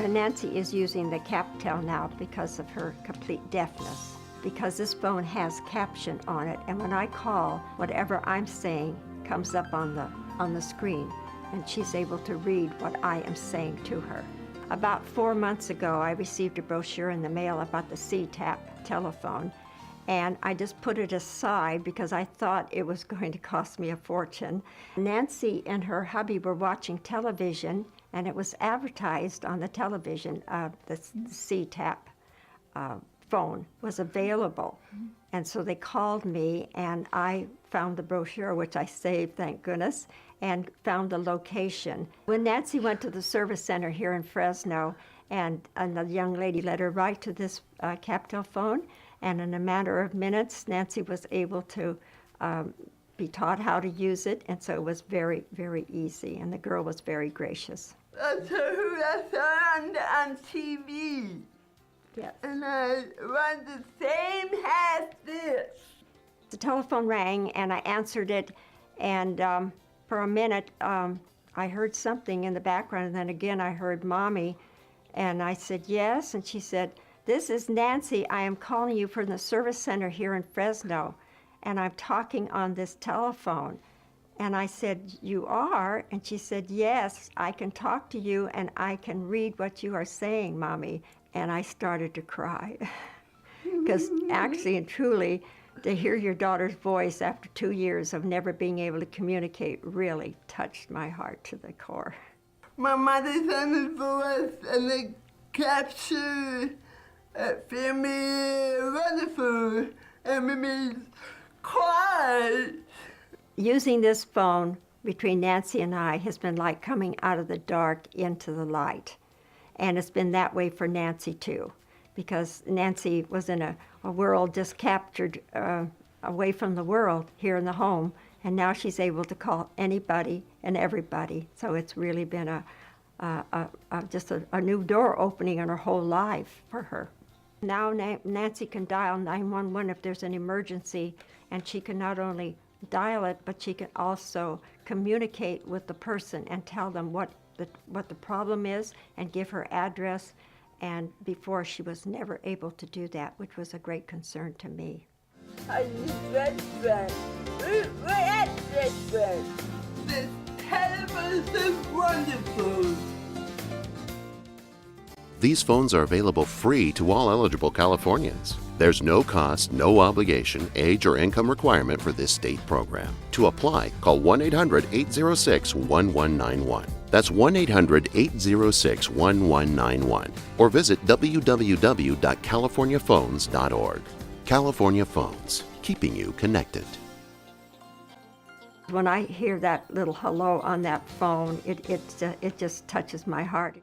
Nancy is using the CapTel now because of her complete deafness, because this phone has caption on it, and when I call, whatever I'm saying comes up on the screen, and she's able to read what I am saying to her. About 4 months ago, I received a brochure in the mail about the C-Tap telephone, and I just put it aside because I thought it was going to cost me a fortune. Nancy and her hubby were watching television, and it was advertised on the television, the C-Tap phone was available. And so they called me, and I found the brochure, which I saved, thank goodness, and found the location. When Nancy went to the service center here in Fresno, and the young lady led her right to this CapTel phone, and in a matter of minutes, Nancy was able to be taught how to use it, and so it was very, very easy, and the girl was very gracious. That's who I saw on TV. Yes. And I was the same as this. The telephone rang, and I answered it, and for a minute, I heard something in the background, and then again I heard Mommy, and I said, yes, and she said, this is Nancy. I am calling you from the service center here in Fresno, and I'm talking on this telephone. And I said, you are? And she said, yes, I can talk to you, and I can read what you are saying, Mommy. And I started to cry. Because actually and truly, to hear your daughter's voice after 2 years of never being able to communicate really touched my heart to the core. My mother's on the voice, and they captured family wonderful, and made me cry. Using this phone between Nancy and I has been like coming out of the dark into the light. And it's been that way for Nancy too, because Nancy was in a world just captured away from the world here in the home, and now she's able to call anybody and everybody. So it's really been just a new door opening in her whole life for her. Now Nancy can dial 911 if there's an emergency, and she can not only dial it, but she can also communicate with the person and tell them what the problem is and give her address. And before, she was never able to do that, which was a great concern to me. I use that friend. We're at this friend. This telephone is wonderful. These phones are available free to all eligible Californians. There's no cost, no obligation, age, or income requirement for this state program. To apply, call 1-800-806-1191. That's 1-800-806-1191. Or visit www.californiaphones.org. California Phones, keeping you connected. When I hear that little hello on that phone, it just touches my heart.